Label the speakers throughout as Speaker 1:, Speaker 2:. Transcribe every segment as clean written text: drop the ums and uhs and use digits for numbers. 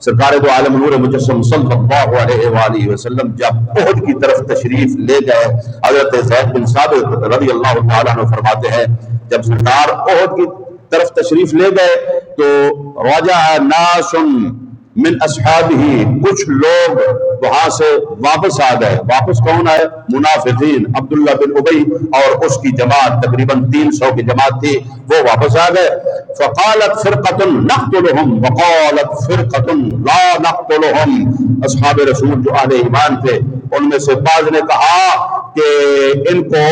Speaker 1: سرکار دو عالم نور مجسم صلی اللہ علیہ وآلہ وسلم جب احد کی طرف تشریف لے گئے، حضرت زید بن ثابت رضی اللہ تعالیٰ عنہ فرماتے ہیں جب سرکار احد کی طرف تشریف لے گئے تو رجع ناس من اصحابہ، کچھ لوگ وہاں سے واپس آ گئے۔ واپس کون آئے؟ منافقین، عبداللہ بن ابی اور اس کی جماعت تقریباً 300 کی جماعت تھی، وہ واپس آ گئے۔ فقالت فرقۃ نقتلہم وقالت فرقۃ لا نقتلہم، اصحاب رسول جو اہل ایمان تھے ان میں سے بعض نے کہا کہ ان کو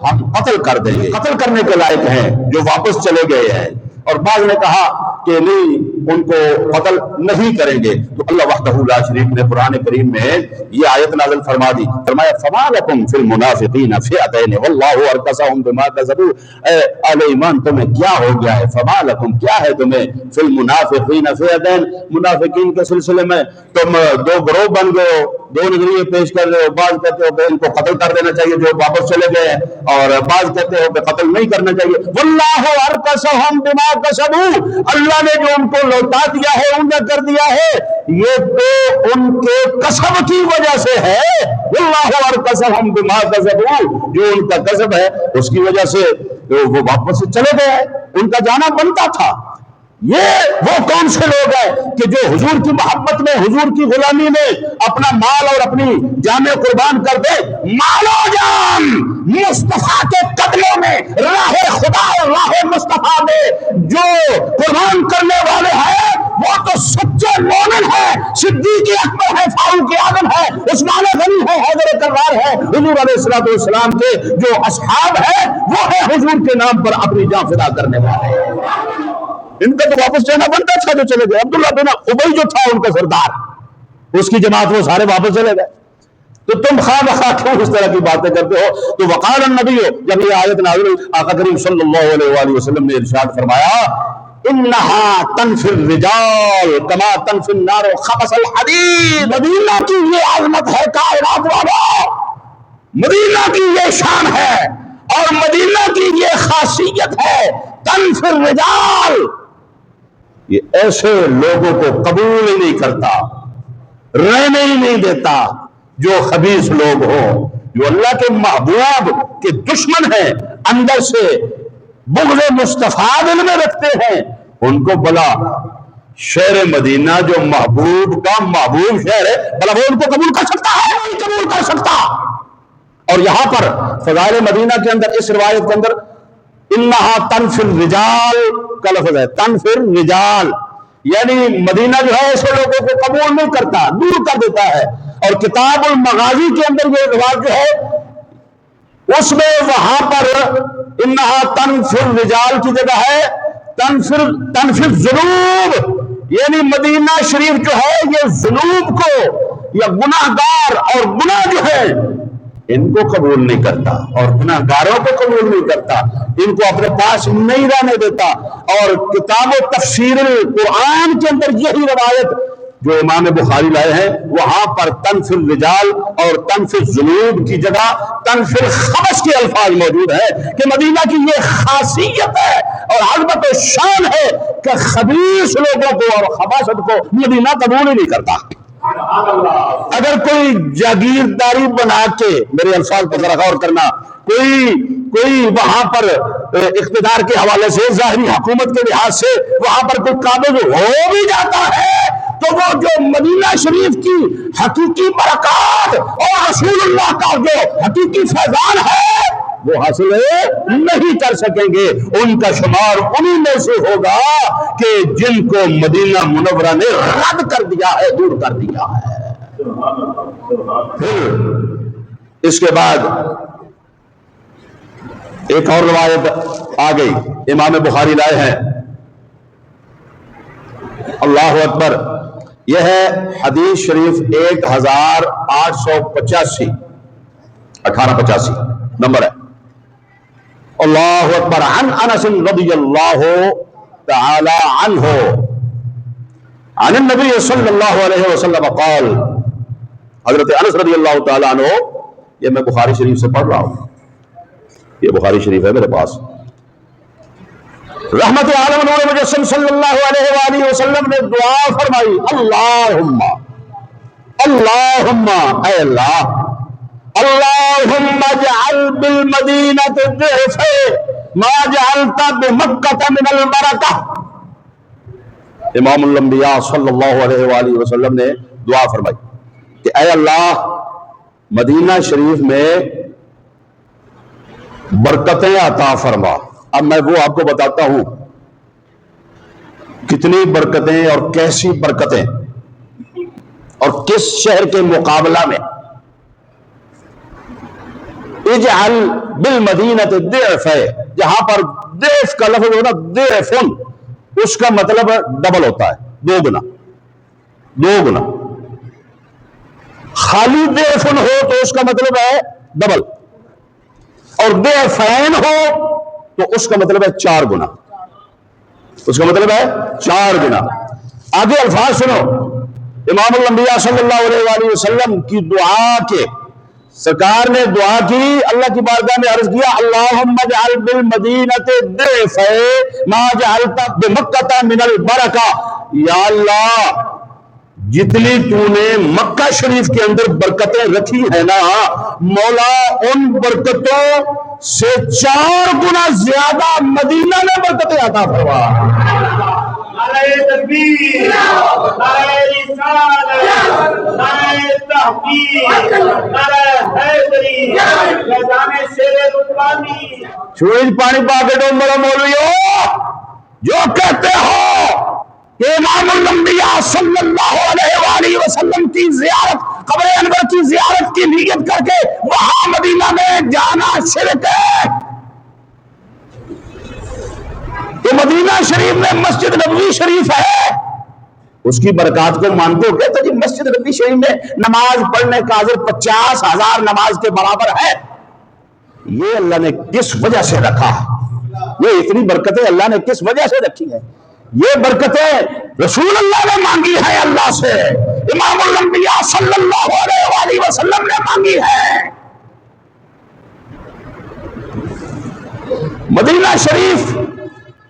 Speaker 1: ہم قتل کر دیں گے، قتل کرنے کے لائق ہیں جو واپس چلے گئے ہیں، اور بعض نے کہا کہ نہیں ان کو قتل نہیں کریں گے۔ تو اللہ وحدہ لا شریک نے قرآن کریم میں یہ آیت نازل فرما دی، فرمایا فما لکم فی المنافقین فئتین واللہ ارکسہم بما کسبوا، اے اہل ایمان تمہیں کیا ہو گیا ہے، فما لکم کیا ہے تمہیں، فی المنافقین فئتین، منافقین کے سلسلے میں تم دو گروہ بن گئے ہو، دو نظریے پیش کر رہے ہو، بعض کہتے ہو کہ ان کو قتل کر دینا چاہیے جو واپس چلے گئے ہیں، اور بعض کہتے ہو کہ قتل نہیں کرنا چاہیے۔ واللہ ارکسہم بما کسبوا، اللہ نے جو ان کو لوٹا دیا ہے، اوندا کر دیا ہے، یہ تو ان کے کسب کی وجہ سے ہے۔ واللہ ارکسہم بما کسبوا، جو ان کا کسب ہے اس کی وجہ سے وہ واپس چلے گئے، ان کا جانا بنتا تھا۔ یہ وہ کون سے لوگ ہیں کہ جو حضور کی محبت میں، حضور کی غلامی میں اپنا مال اور اپنی جانیں قربان کر دے، مال و جان مصطفیٰ کے قدموں میں، راہ خدا اور راہ مصطفیٰ میں جو قربان کرنے والے ہیں وہ تو سچے مومن ہیں، صدیق اکبر ہے، فاروق اعظم ہے، عثمان غنی ہے، حیدر کرار ہے، حضور علیہ السلام کے جو اصحاب ہیں وہ ہے حضور کے نام پر اپنی جان فدا کرنے والے۔ ان کا تو واپس جانا بنتا تھا جو چلے گئے۔ عبداللہ بن ابی جو تھا ان کا سردار، اس کی جماعت وہ سارے واپس چلے گئے۔ تو تم خواہ بخواہ کیوں اس طرح کی باتیں کرتے ہو؟ تو وقال النبی، جب یہ آیت نازل ہوئی آقا کریم صلی اللہ علیہ وآلہ وسلم نے ارشاد فرمایا انہا تنفی الرجال کما تنفی النار خبث الحدید، مدینہ کی یہ عظمت ہے کائنات والو، مدینہ کی یہ شان ہے اور مدینہ کی یہ خاصیت ہے، تنفی الرجال، یہ ایسے لوگوں کو قبول ہی نہیں کرتا، رہنے ہی نہیں دیتا جو خبیث لوگ ہوں، جو اللہ کے محبوب کے دشمن ہیں، اندر سے بغض مصطفیٰ دل میں رکھتے ہیں، ان کو بلا شہر مدینہ جو محبوب کا محبوب شہر ہے، بلا وہ ان کو قبول کر سکتا ہے؟ نہیں قبول کر سکتا۔ اور یہاں پر فضائل مدینہ کے اندر اس روایت کے اندر انہا تنفی الرجال کا لفظ ہے، تنفی الرجال، یعنی مدینہ جو ہے ایسے لوگوں کو قبول نہیں کرتا، دور کر دیتا ہے۔ اور کتاب المغازی کے اندر یہ روایت جو ہے اس میں وہاں پر انہا تنفی الرجال کی جگہ ہے تنفی الذنوب، یعنی مدینہ شریف جو ہے یہ ذنوب کو یا گناہگار اور گناہ جو ہے ان کو قبول نہیں کرتا، اور گناہ گاروں کو قبول نہیں کرتا، ان کو اپنے پاس نہیں رہنے دیتا۔ اور کتاب و تفسیر القرآن کے اندر یہی روایت جو امام بخاری لائے ہیں وہاں پر تنفی الرجال اور تنفی الذنوب کی جگہ تنفی الخبث کے الفاظ موجود ہیں کہ مدینہ کی یہ خاصیت ہے اور عظمت و شان ہے کہ خبیث لوگوں کو اور خباثت کو مدینہ قبول ہی نہیں کرتا۔ اگر کوئی جاگیرداری بنا کے، میرے الفاظ پر ذرا غور کرنا، کوئی وہاں پر اقتدار کے حوالے سے، ظاہری حکومت کے لحاظ سے وہاں پر کوئی قابض ہو بھی جاتا ہے تو وہ جو مدینہ شریف کی حقیقی برکات اور رسول اللہ کا جو حقیقی فیضان ہے وہ حاصل نہیں کر سکیں گے۔ ان کا شمار انہی میں سے ہوگا کہ جن کو مدینہ منورہ نے رد کر دیا ہے، دور کر دیا ہے۔ پھر اس کے بعد ایک اور روایت آ گئی، امام بخاری لائے ہیں، اللہ اکبر، یہ ہے حدیث شریف 1885 1885 نمبر ہے۔ اللہ اکبر، عن انس رضی اللہ تعالی عنہ عن النبی صلی اللہ علیہ وسلم قال، حضرت انس رضی اللہ تعالی عنہ، یہ میں بخاری شریف سے پڑھ رہا ہوں، یہ بخاری شریف ہے میرے پاس، رحمت عالم نور مجسم صلی اللہ علیہ وآلہ وسلم نے دعا فرمائی، اللہم اللہم اے اللہ، اللہم اجعل بالمدینہ ضعف ما جعلت بمکہ من البرکہ۔ امام الانبیاء صلی اللہ علیہ وآلہ وسلم نے دعا فرمائی کہ اے اللہ مدینہ شریف میں برکتیں عطا فرما۔ اب میں وہ آپ کو بتاتا ہوں کتنی برکتیں اور کیسی برکتیں اور کس شہر کے مقابلہ میں۔ اجعل بالمدینہ ضعف ہے، جہاں پر ضعف کا لفظ ہونا ضعف اس کا مطلب ڈبل ہوتا ہے، دو گنا، دو گنا۔ خالی ضعف ہو تو اس کا مطلب ہے ڈبل، اور ضعفین ہو تو اس کا مطلب ہے چار گنا، اس کا مطلب ہے چار گنا۔ آگے الفاظ سنو، امام الانبیاء صلی اللہ علیہ وآلہ وسلم کی دعا کے سرکار نے دعا کی، اللہ کی بارگاہ میں عرض کیا اللہم اجعل بالمدینہ ضعف ما جعلت بمکہ من البرکہ، یا اللہ جتنی تو نے مکہ شریف کے اندر برکتیں رکھی ہیں نا مولا، ان برکتوں سے چار گنا زیادہ مدینہ میں برکتیں عطا فرما۔
Speaker 2: نعرہ تکبیر، نعرہ رسالت، نعرہ تحقیق، نعرہ حیدری، فیضان شیر ربانی۔
Speaker 1: سورج پانی پاکٹوں بڑا مولویو جو کہتے ہو کہ امام الانبیاء صلی اللہ علیہ وآلہ وسلم کی زیارت، قبر انور کی زیارت کی نیت کر کے وہاں مدینہ میں جانا شرک ہے، تو مدینہ شریف میں مسجد نبوی شریف ہے، اس کی برکات کو مانتے ہو؟ کہتے جی مسجد نبوی شریف میں نماز پڑھنے کا اجر 50,000 نماز کے برابر ہے۔ یہ اللہ نے کس وجہ سے رکھا؟ یہ اتنی برکتیں اللہ نے کس وجہ سے رکھی ہیں؟ یہ برکتیں رسول اللہ نے مانگی ہے اللہ سے، امام الانبیاء صلی اللہ علیہ وآلہ وسلم نے مانگی ہے۔ مدینہ شریف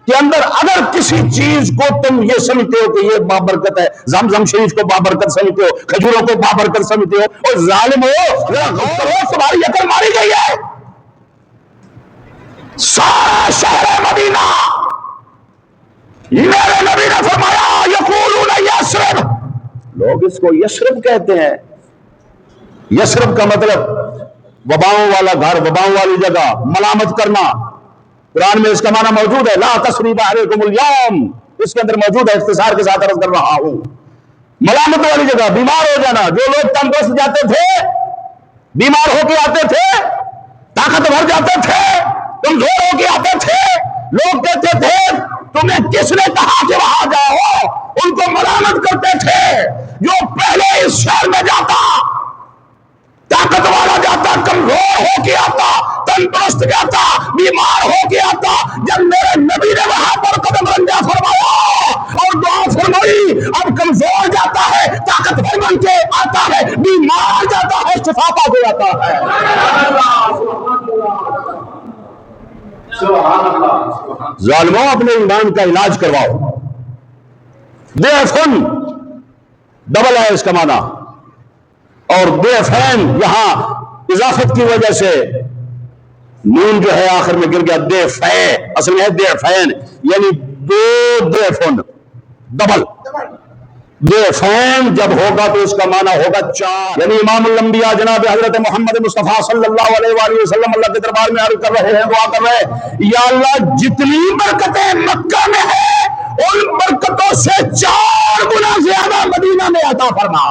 Speaker 1: کے اندر اگر کسی چیز کو تم یہ سمجھتے ہو کہ یہ بابرکت ہے، زمزم شریف کو بابرکت سمجھتے ہو، کھجوروں کو بابرکت سمجھتے ہو، اور ظالم ہو، ذرا غور کرو، تمہاری عقل ماری گئی ہے۔ سارا شہر مدینہ، میرے نبی نے فرمایا یقولون یثرب، لوگ اس کو یثرب کہتے ہیں۔ یثرب کا مطلب وباؤں والا گھر، وباؤں والی جگہ، ملامت کرنا۔ قرآن میں اس کا معنی موجود ہے، لا تثریب علیکم اليوم، اس کے اندر موجود ہے، اختصار کے ساتھ عرض کر رہا ہوں۔ ملامت والی جگہ، بیمار ہو جانا، جو لوگ تندرست جاتے تھے، بیمار ہو کے آتے تھے، طاقتور جاتے تھے، کمزور ہو کے آتے تھے، لوگ کہتے تھے تمہیں کس نے کہا کہ وہاں جاؤ، ان کو ملامت کرتے تھے۔ جو پہلے اس شہر میں جاتا، طاقت والا جاتا، کمزور ہو کے آتا، تندرست جاتا، بیمار ہو کے آتا، جب میرے نبی نے وہاں پر قدم رنجا فرمایا اور دعا فرمائی، اب کمزور جاتا ہے، طاقتور بن کے آتا ہے، بیمار جاتا ہے، شفا پا کے آتا ہے۔ ظالموں اپنے ایمان کا علاج کرواؤ۔ ضعفن ڈبل ہے اس کا معنی، اور ضعفین یہاں اضافت کی وجہ سے نون جو ہے آخر میں گر گیا، ضعفے اصل میں ہے ضعفین، یعنی دو ضعفن ڈبل۔ ضعفین جب ہوگا تو اس کا معنی ہوگا چار، یعنی امام الانبیاء جناب حضرت محمد مصطفیٰ صلی اللہ علیہ وآلہ وسلم اللہ کے دربار میں عرض کر رہے ہیں، دعا کر رہے ہیں، یا اللہ جتنی برکتیں مکہ میں ہیں ان برکتوں سے 4 گنا زیادہ مدینہ میں عطا فرما۔